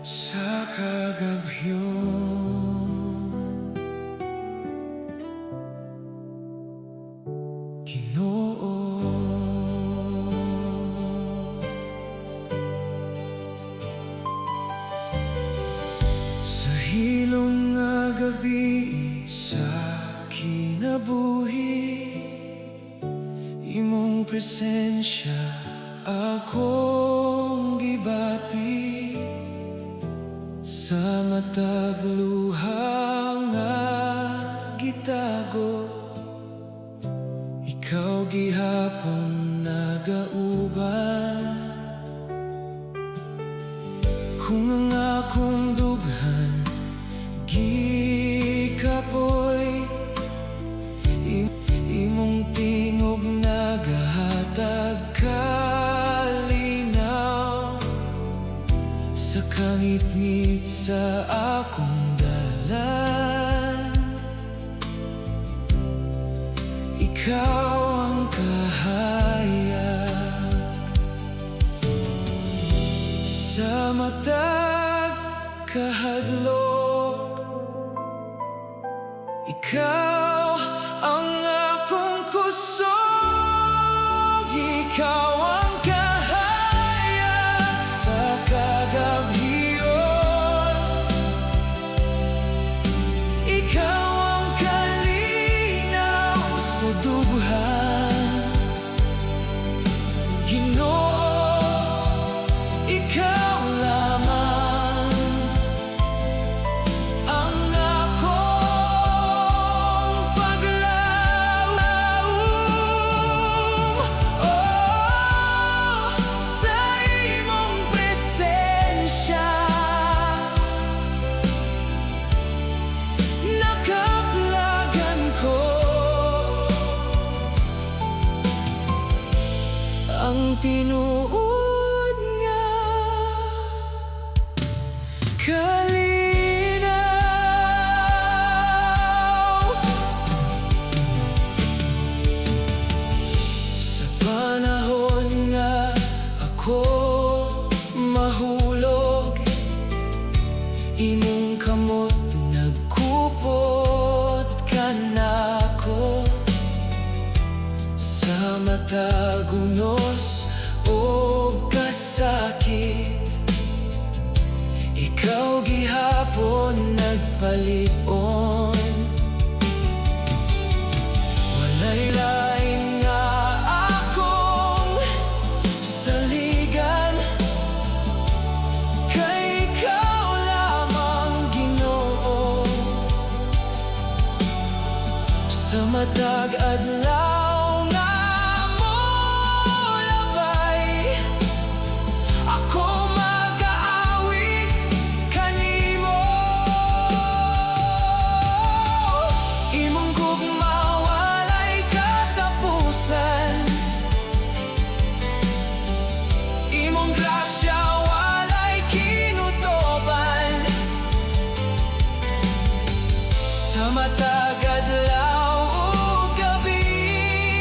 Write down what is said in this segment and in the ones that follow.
sa KAGABII. Ginoo, sa hilong nga gabi sa kinabuhi, imong presensya akong gibati, sa matag luha nga gitago, ikaw gihapon nagauban. Kung ang akong dughan gikapoy, imong tingog nagahatag kalinaw, sa kangit-ngit sa akong dalan. Ikaw ang kahayag, sa matag kahadlok, ikaw ang akong kusog. Ikaw ang kahayag sa KAGABII. Ikaw ang kalinaw sa dughan. Ginoo, ikaw lamang ang akong paglaom. Oh, sa imong presensya nakaplagan ko, ang tinuod nga kalinaw. Sa panahon nga ako mahulog, imong kamot nagkupot ka nako, sa matag unos o kasakit, ikaw gihapon nagpaliton. Walay lain nga akong saligan, kay ikaw lamang Ginoo, sa matag adlaw nga molabay, ako mag-aawit kanimo. Imong gugma walay katapusan, imong grasya walay kinutoban, sa matag adlaw ug gabi.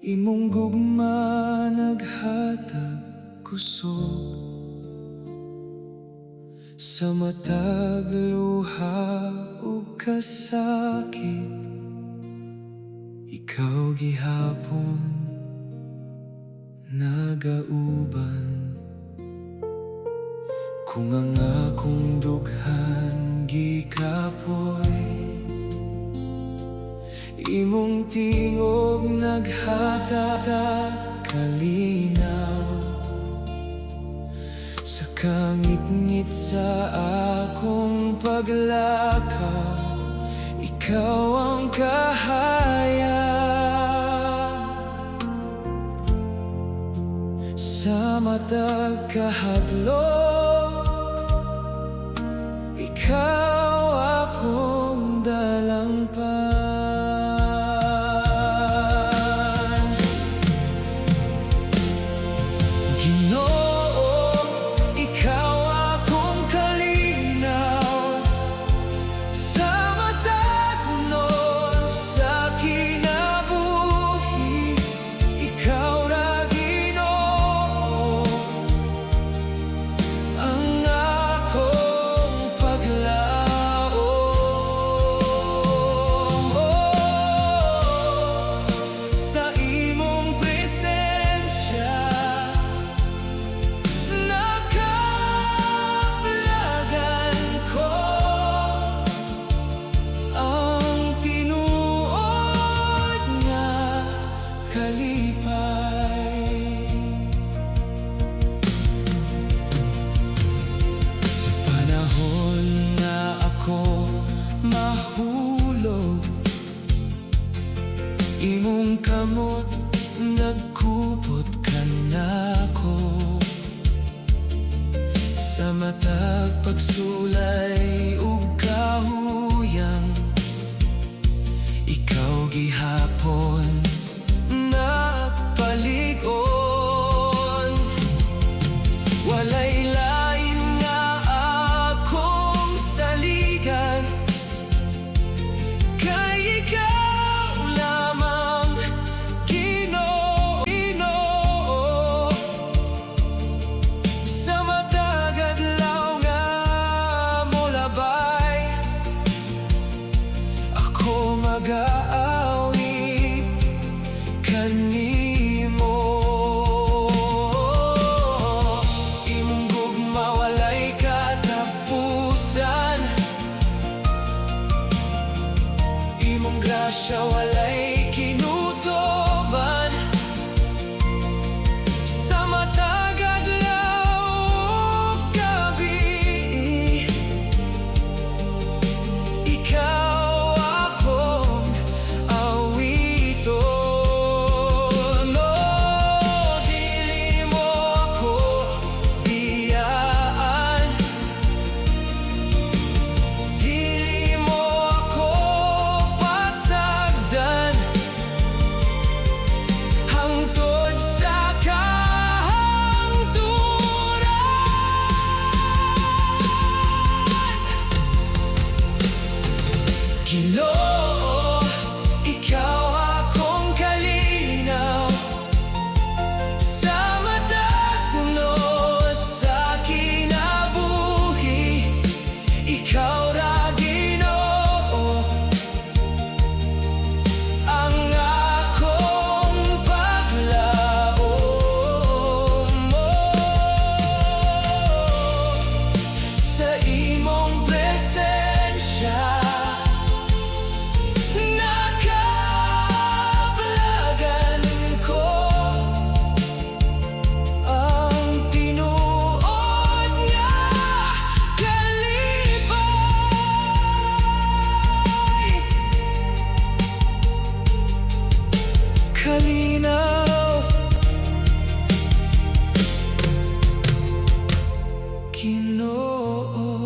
Imong gugma naghatag kusog sa matag luha ug kasakit. Ikaw gihapon nagauban, kung ang akong dughan gikapoy. Imong tingog naghatag kalinaw sa kangit-ngit sa akong paglakaw. Ikaw ang kahayag sa matag kahadlok. Ikaw akong dalangpan. Kalipay sa panahon na ako mahulog, imong kamot nagkupot ka nako sa matag pagsulay ug kahuyang. Ikaw gihapon nagpaligon, walay lain nga akong saligan, kay ikaw lamang Ginoo. Sa matag adlaw nga molabay, ako mag-aawit kanimo. Imong gugma walay katapusan, imong grasya walay kinutoban. Sa matag adlaw ug gabi, ikaw akong awiton. Ginoo, ikaw akong kalinaw sa matag puno sa kinabuhi. Ikaw ra Ginoo ang akong paglaom mo. Sa imong presensya kalinaw, Ginoo.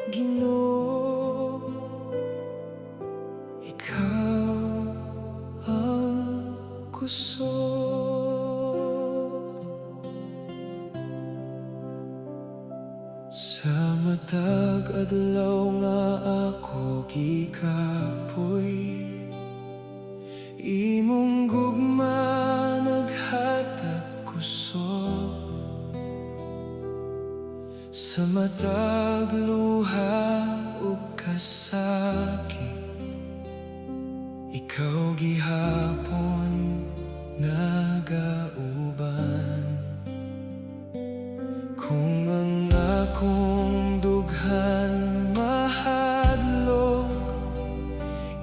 Ginoo, kusog. Sa matag adlaw nga ako gikapoy, imong gugma naghatag kusog. Sa matag luha ug kasakit, ikaw gihapon nagauban. Kung ang akong dughan mahadlok,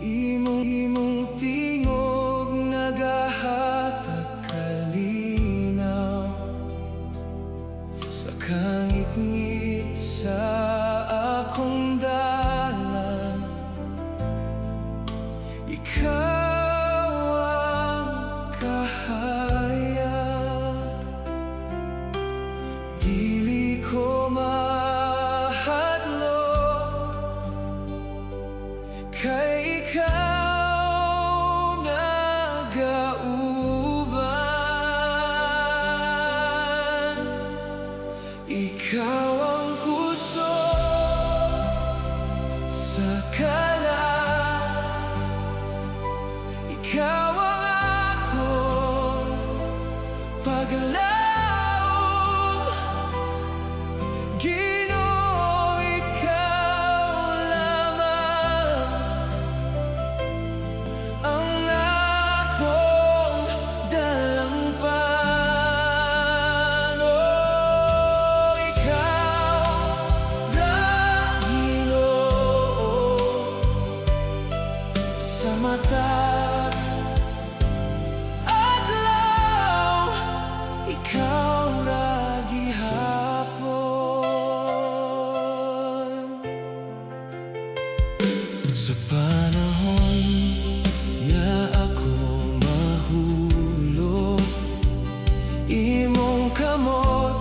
imong tingog nagahatag kalinaw. Sa kangit-ngit sa akong dalan, ikaw ang kahayag. Dili ko mahadlok, kay ikaw nagauban. Ikaw ang kusog sa kalag, ikaw ang akong paglaom. GINOO, ikaw lamang ang akong dalangpan. Oh, ikaw ra GINOO, sa matag adlaw, ikaw ra gihapon. Sa panahon nga ako mahulog, imong kamot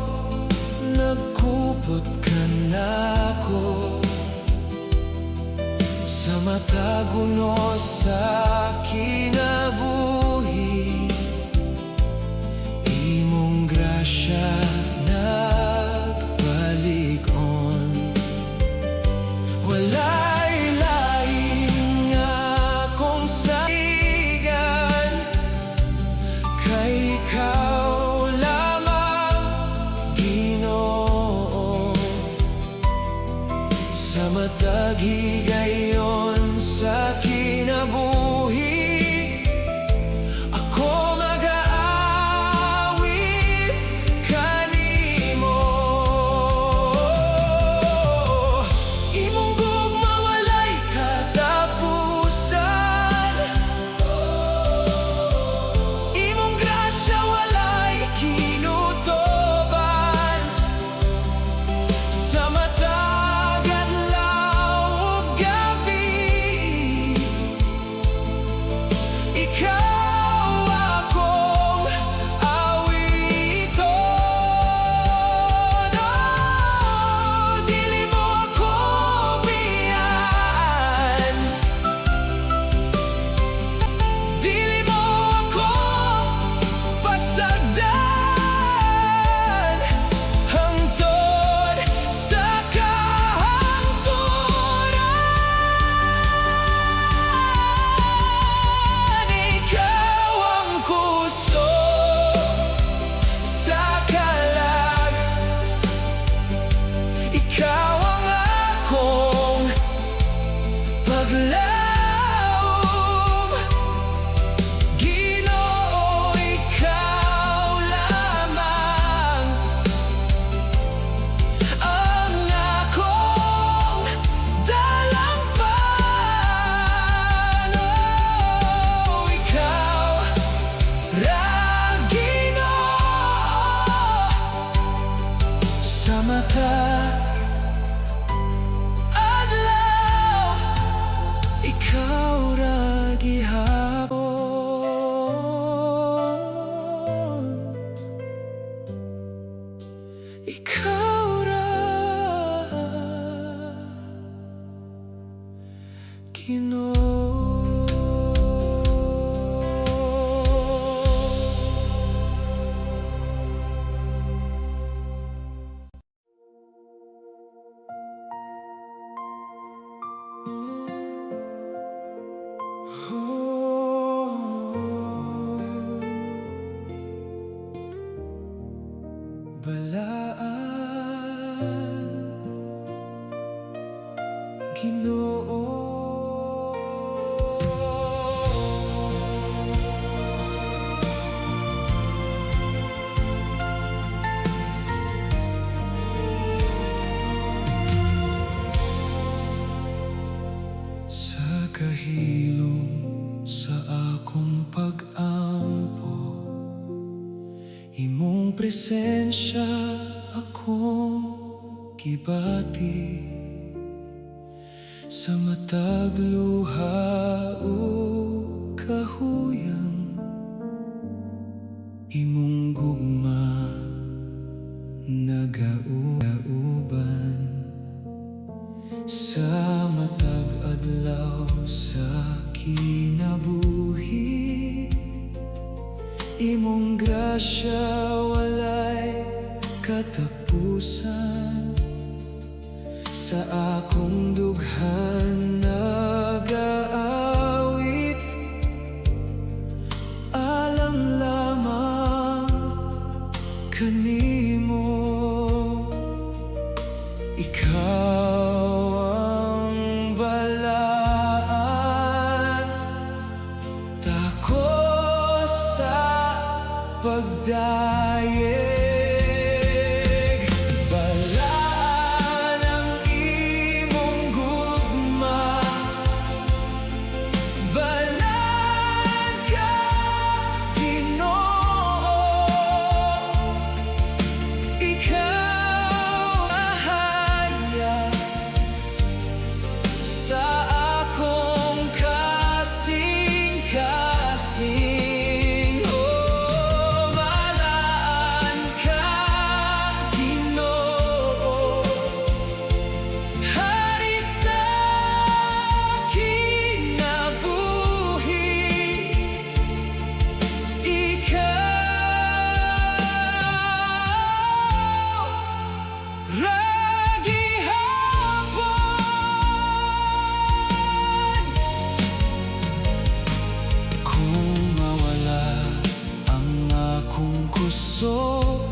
nagkupot ka nako. Sa matag unos sa kinabuhi, imong grasya nagbalik-on. Walay lain nga akong saigan, kay ikaw lamang GINOO. Sa matag higayon sa kinabuhi, ako mag-aawit kanimo. Imong gugma walay katapusan, imong grasya walay kinutoban. Sa matag adlaw ug gabi, ikaw akong awiton. Oh, dili mo ako biyaan, dili mo ako pasagdan. Hangtod sa kahangturan, ikaw ang kusog sa kalag, ikaw ang akong paglaom. GINOO, ikaw lamang ang akong dalangpan. Oh, ikaw ra GINOO, sa matag adlaw, ikaw ra gihapon. Ikaw ra GINOO. Ginoo. Sa kahilom sa akong pag-ampo, imong presensya akong gibati. Sa matag luha o kahuyang, imong gugma nagauban. Sa matag adlaw sa kinabuhi, imong grasya walay katapusan. Sa akong dughan nagaawit, alang lamang kanimo. Ikaw ang balaan, tako sa pagdayeg. KUSOG,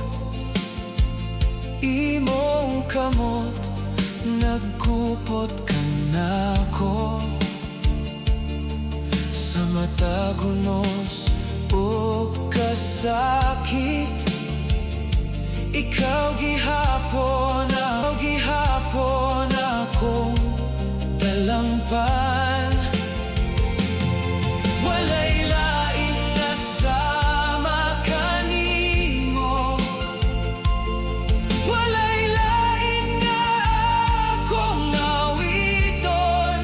imong kamot, nagkupot ka nako. Sa matag unos o kasakit, ikaw gihapon akong dalangpan. Walay lain na sama kanimo, walay lain nga akong awiton.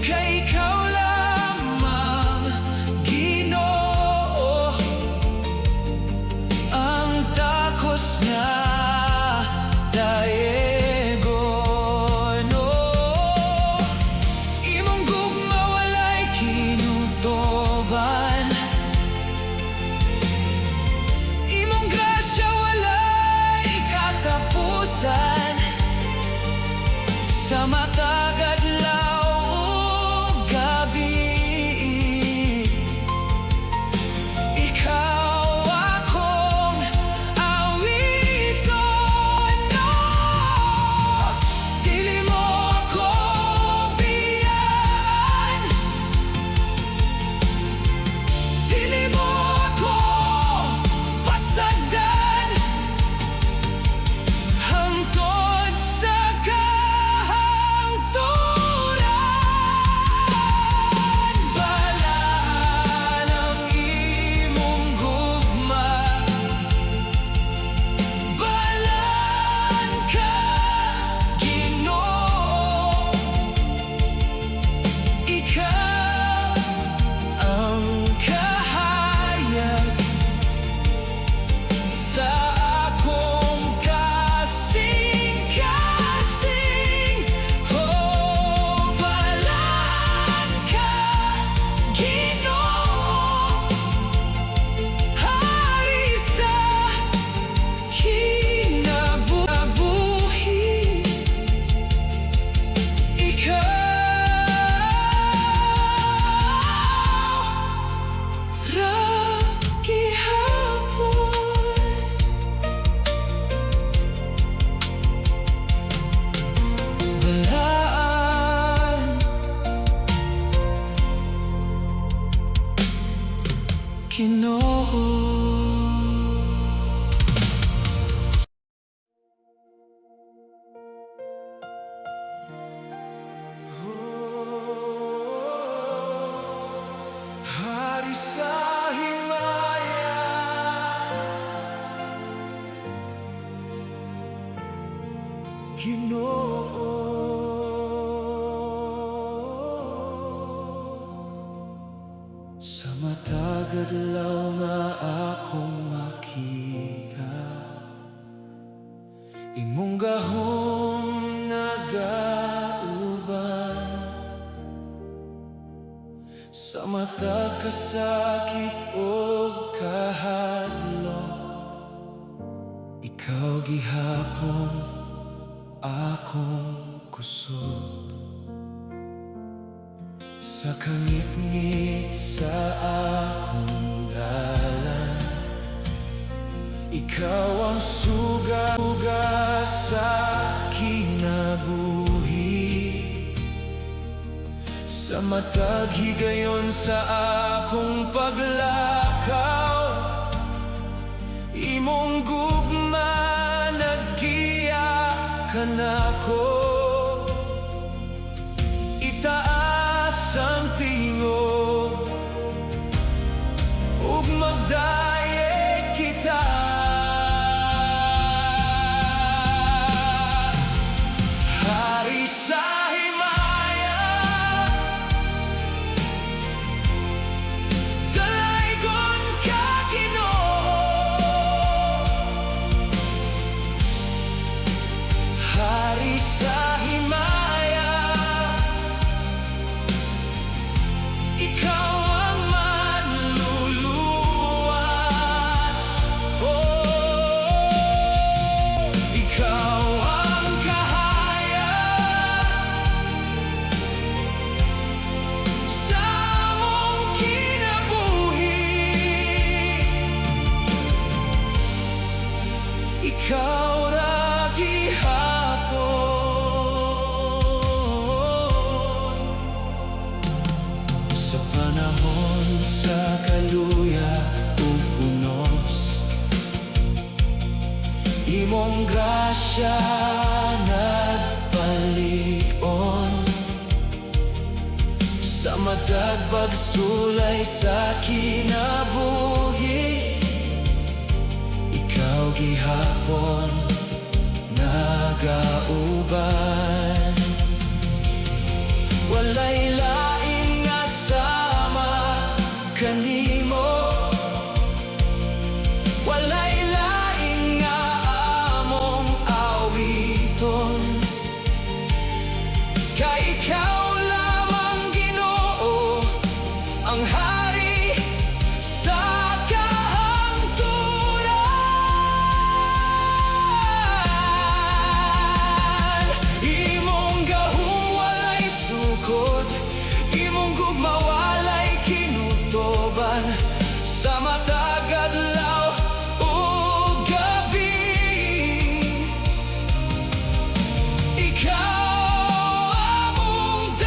Kay ikaw lamang, Ginoo, ang takos nga dayegon. Imong gugma walay kinutoban, imong grasya walay katapusan. Sa matag adlaw ug gabi, ikaw akong awiton. Dili mo ako biyaan, dili mo ako pasagdan, hangtod sa kahangturan. sa himaya, GINOO. Sa matag adlaw nga akong makita, imong gahom nagauban. Sa matag kasakit o kahadlok, ikaw gihapon akong kusog. Sa kangit-ngit sa akong dalan, ikaw ang suga sa kinabuhi. Sa matag higayon sa akong paglakaw, imong gugma naggiya kanako. Itaas ang tingog ug magdayeg kita. Hari sa himaya, dalaygon ka GINOO. Hari sa himaya, ikaw ang manluluwas. Oh, ikaw ang kahayag sa among kinabuhi. Ikaw ra gihapon sa panahon sa kaluya ug unos. Imong grasya nagpalig-on sa matag pagsulay sa kinabuhi. Ikaw gihapon nagauban. Walay lain nga sama kanimo, walay lain nga among awiton. Kay ikaw lamang GINOO ang hari sa kahangturan. Imong gahom walay sukod, imong gugma walay kinutoban. Sa matag adlaw ug gabi, ikaw among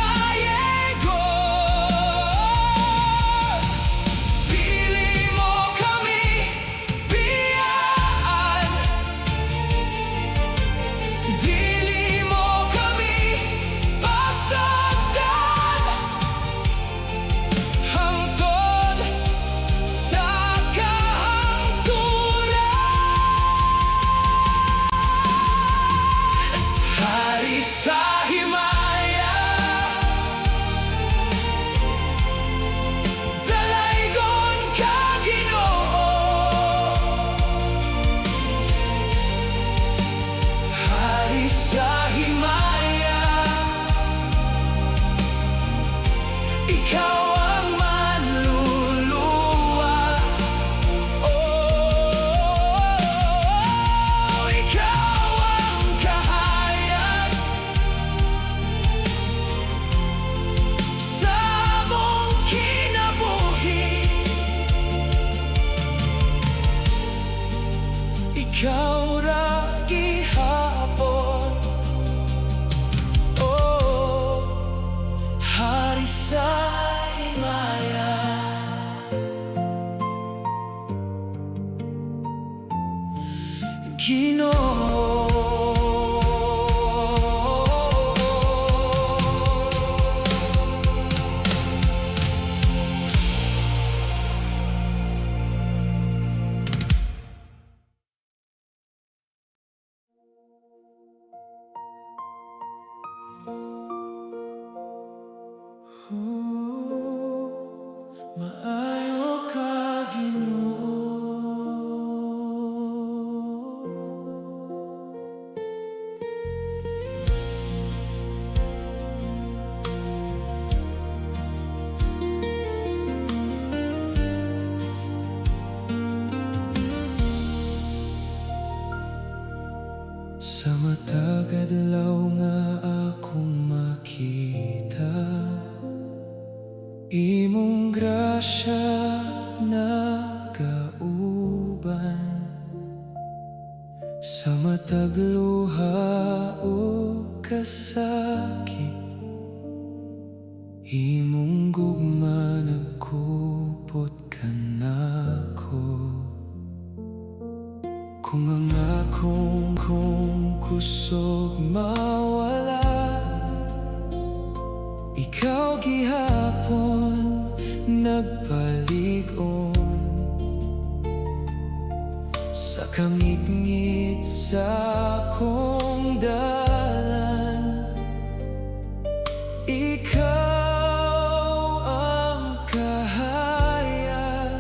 Maayo ka, Ginoo. Sa matag adlaw nga akong makita, imong grasya nagauban. Sa matag luha o kasakit, imong gugma nagkupot ka nako. Kung ang akong kusog mawala, ikaw gihapon nagpalig-on. Sa kangit-ngit sa akong dalan, ikaw ang kahayag.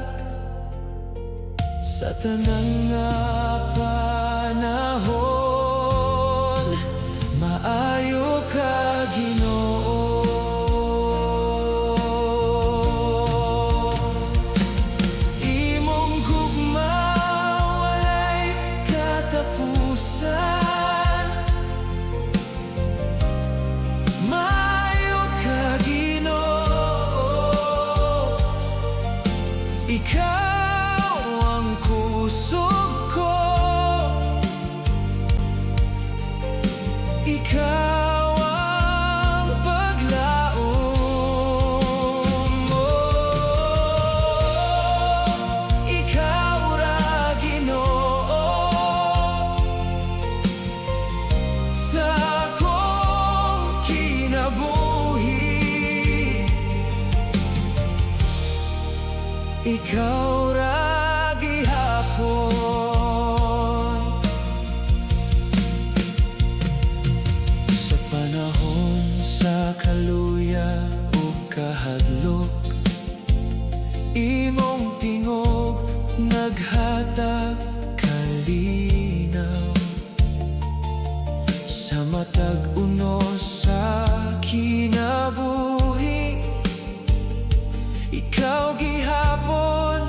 Sa tanang nga panahon, maayo ka, Ginoo. Imong gugma walay katapusan. Maayo ka, Ginoo. Ikaw ang kusog ko. Ikaw ang paglaom mo. Ikaw ra, Ginoo, sa akong kinabuhi. Ikaw ra gihapon. Sa panahon sa kaluya o kahadlok, imong tingog naghatag kalinaw. Sa matag unos sa kinabuhi, ikaw gihapon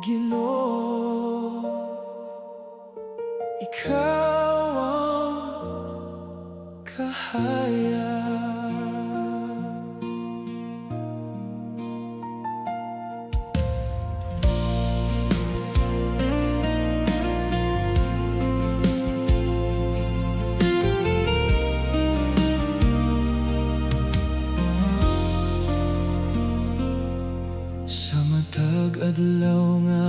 GINOO, Ikaw ang kahayag. Sa matag adlaw nga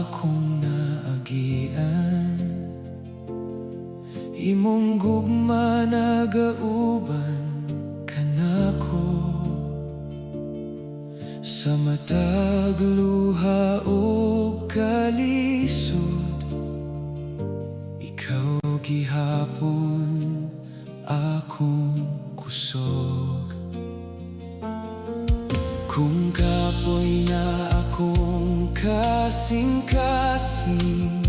akong naagian, imong gugma nagauban kanako. Sa matag luha ug kalisod, ikaw gihapon akong kusog. Kung kapoy na akong kasing-kasing,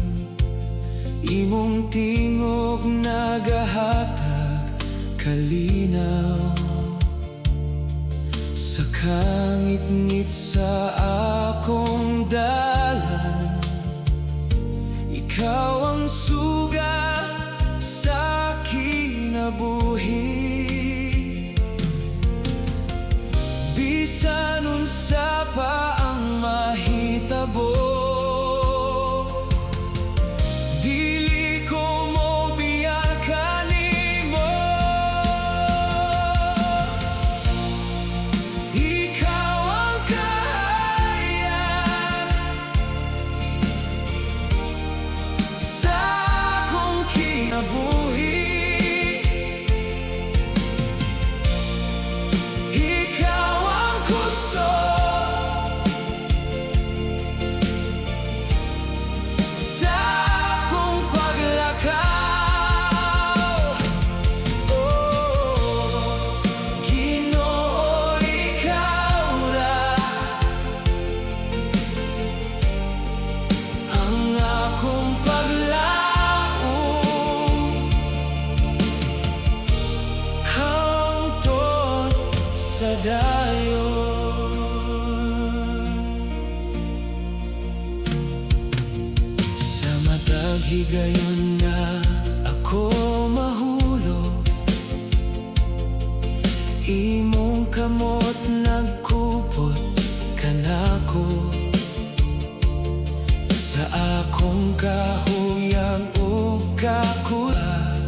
imong tingog nagahatag kalinaw. Sa kangit-ngit sa akong dalan, ikaw ang suga sa kinabuhi. Bisan unsa pa ang mahitabo, dili ko mo biyan kanimo. Ikaw ang kahayag sa akong kinabuhi. Ikaw ang kusog sa akong paglakaw. Oh, GINOO, ikaw ra ang akong paglaom, hangtod sa dayon. Sa matag higayon na ako mahulog, imong kamot nagkupot kanako. Sa akong kahuyang ug kakula,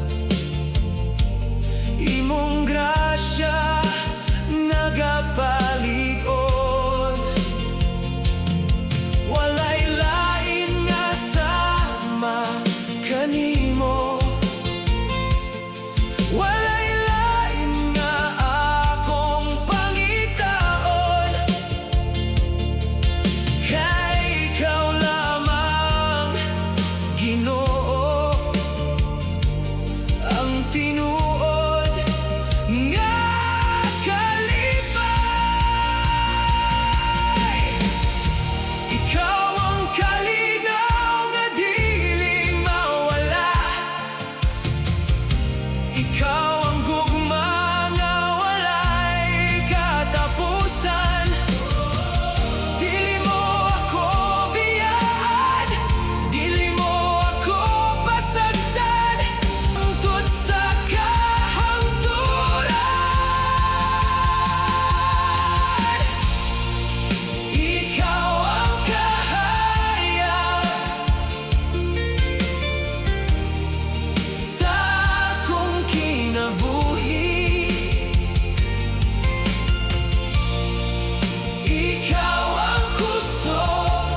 imong grasya nagapalig-on. Walay lain nga sama kanimo, walay lain nga akong pangitaon. Kay ikaw lamang, GINOO, ang tinuod nga kalipay. Ikaw ang kalinaw nga dili mawala, ikaw ang gugma nga walay katapusan. Dili mo ako biyaan, dili mo ako pasagdan, hangtod sa kahangturan. Ikaw ang kahayag sa akong kinabuhi. Ikaw ang kusog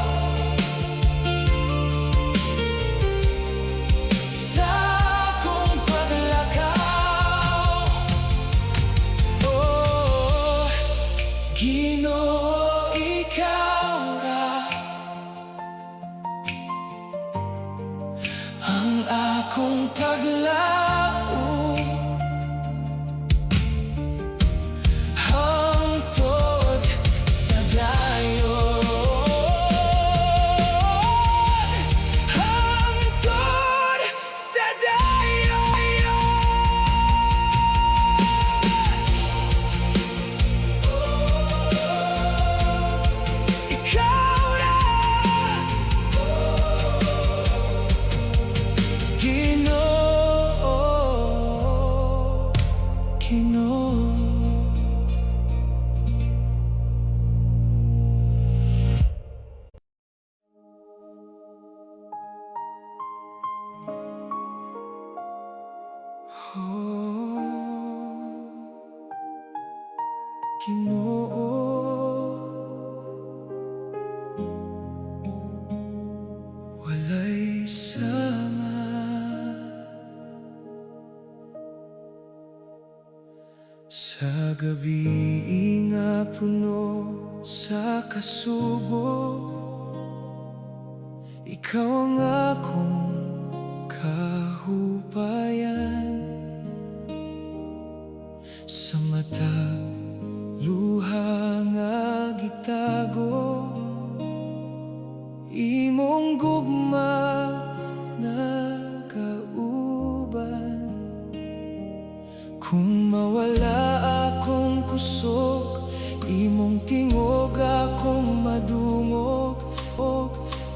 sa akong paglakaw. Oh, GINOO, ikaw ra ang akong paglaom, hangtod sa dayon. Hangtod sa dayon. Ikaw ra KAGABII nga puno sa kasubo, ikaw ang akong kahupayan. Sa matag luha nga gitago, imong gugma nagauban. Kung mawala akong kusog, imong tingog akong madungog,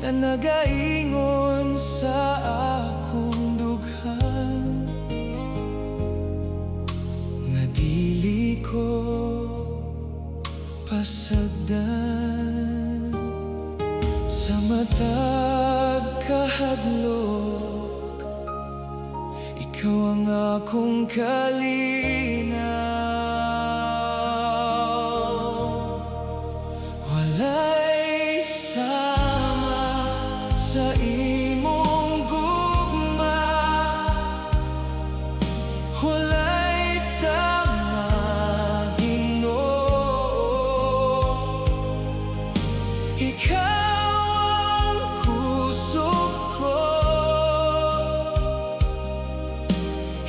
na nagaingon sa akong dughan. Nga dili ko pasagdan sa matag kahadlok, ikaw ang akong kalinaw. Walay sama sa imong gugma, walay sama GINOO. Ikaw ang kusog ko,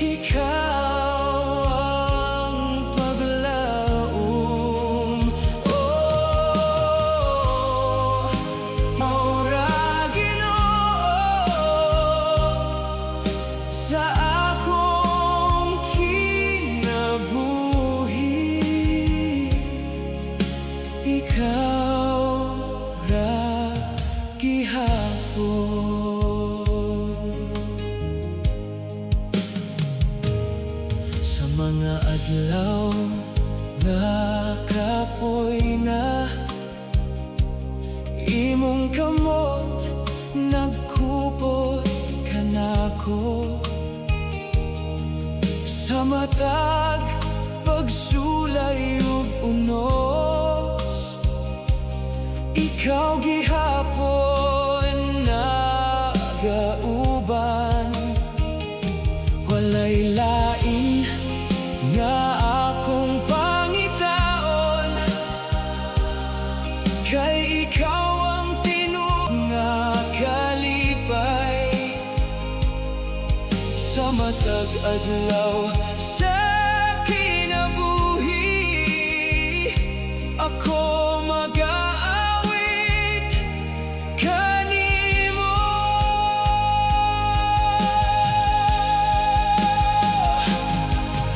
ikaw ang paglaom. Maura GINOO sa akong kinabuhi, ikaw ra gihapon. Sa mga adlaw nga kapoy na, imong kamot nagkupot kanako. Sa matag pagsulay ug unos, ikaw gihapon nagauban. Walay lain nga akong pangitaon, kay ikaw ang tinuod nga kalipay. Sa matag adlaw sa kinabuhi, ako mag-aawit kanimo.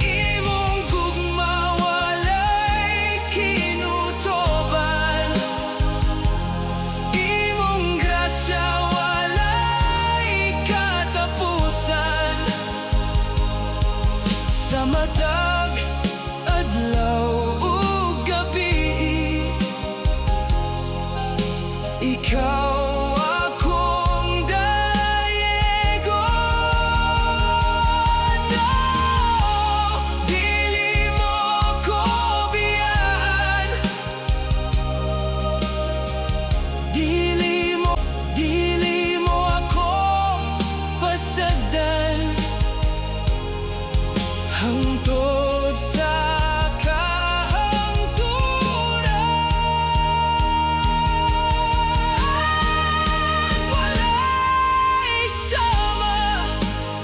Imong gugma walay kinutoban, imong grasya walay katapusan. Sa matag adlaw ug gabi, ikaw akong dayegon. Dili mo ko biyaan, dili mo ako pasagdan, hangtod sa walay sama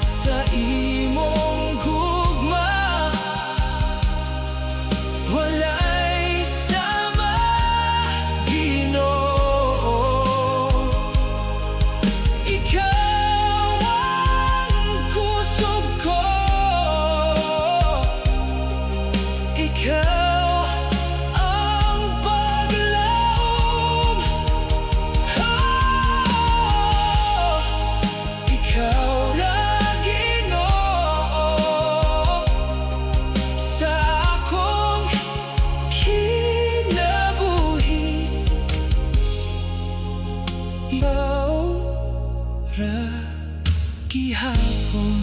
sa imong gugma, walay sama GINOO. Ikaw ang kusog ko, ikaw ang paglaom. Ikaw ra GINOO sa akong kinabuhi, ikaw ra gihapon.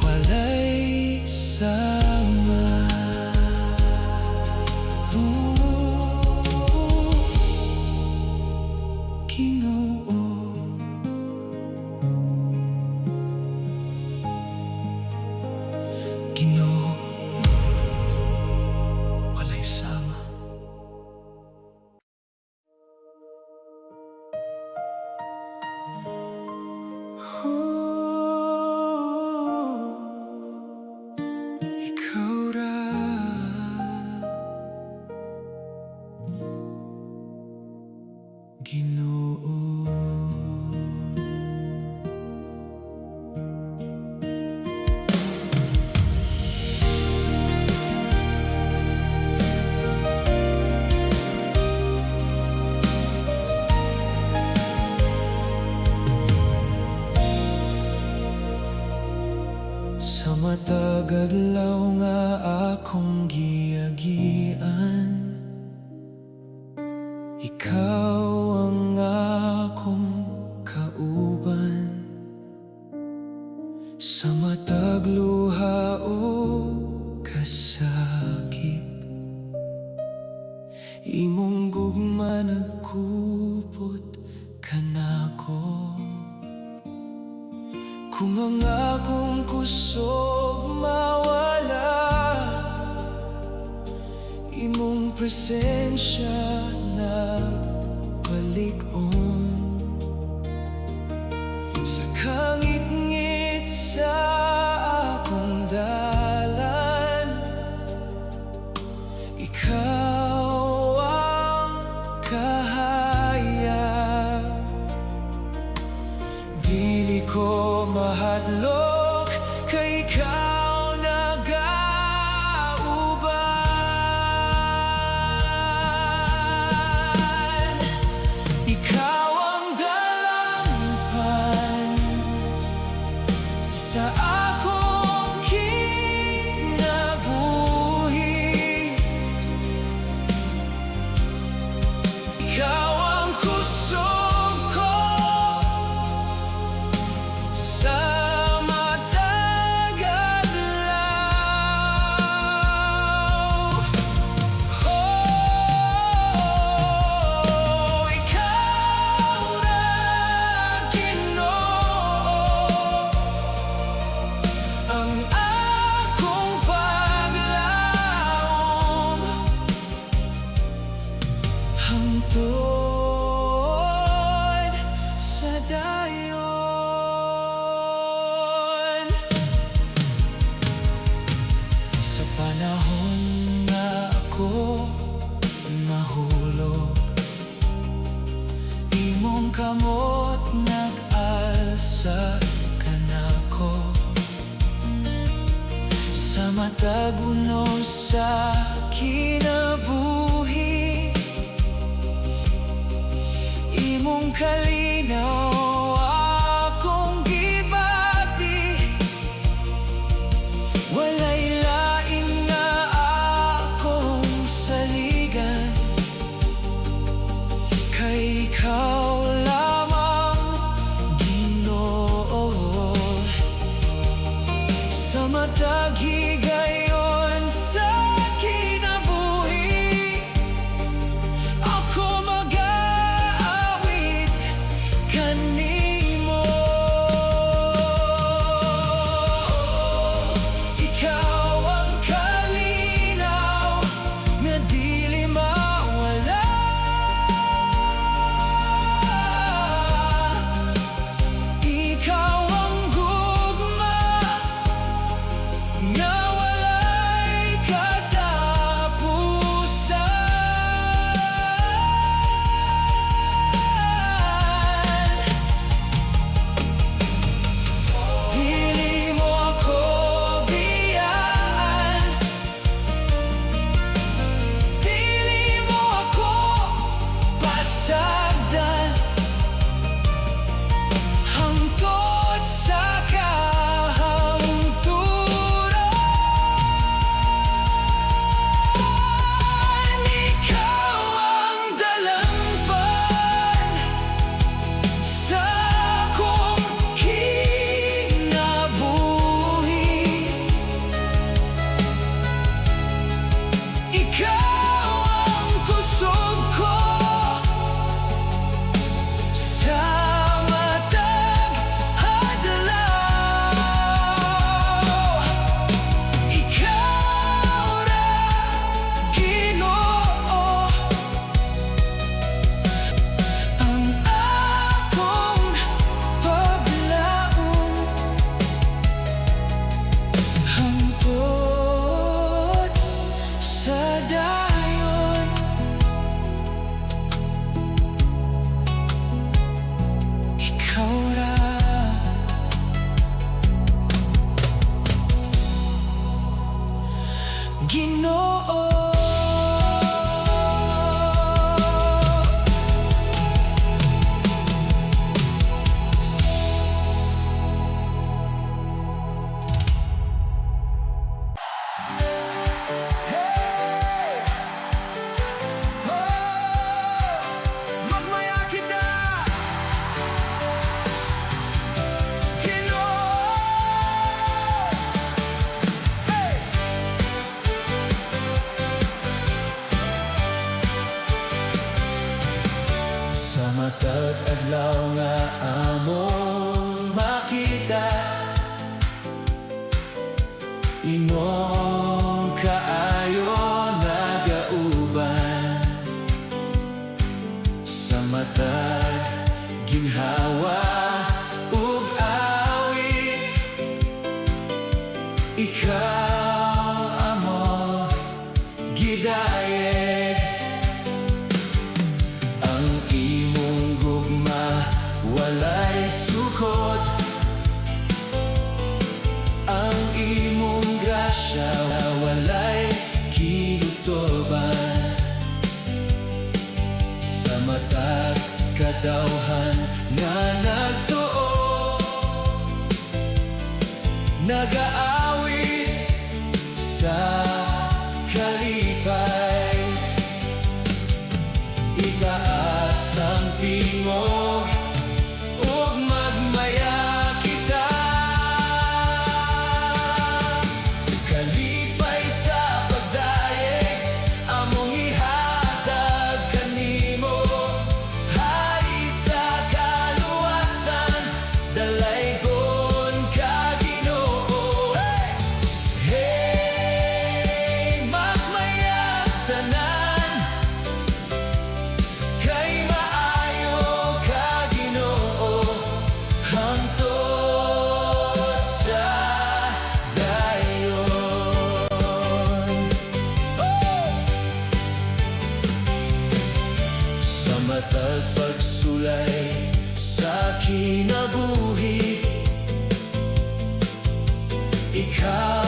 Walay sama, GINOO. may sama. Ikaw ra, Ginoo. Sa matag adlaw nga akong giagian, ikaw ang akong kauban. Sa matag luha o kasakit, imong gugma nagkupot kanako. Kung ang akong kusog mawala, imong presensya nagbalik-on. Sa kangit-ngit sa akong dalan, ikaw ang kahayag. Dili ko mahadlok kay ikaw nagauban. Ikaw ang dalangpan sa akong kinabuhi. Ikaw ang kusog ko sa matag adlaw. Oh, ikaw na, Ginoo, ang akong paglaom hangtod sa dayon. Sa panahon nga ako nahulog, imong kamot nag-alsa kanako. Sa matag unos sa kinabuhi, matag kadauhan nga nagtuo, nagaawit sa kalipay. Itaas ang tingog ug magmaya kita, kalipay sa pagdayeg among ihatag kanimo. Hari sa kaluwasan dalaygon ka Ginoo. Hey, magmaya tanan kay maayo ka Ginoo, hangtod sa dayon. Sa matag pagsulay sa kinabuhi, ikaw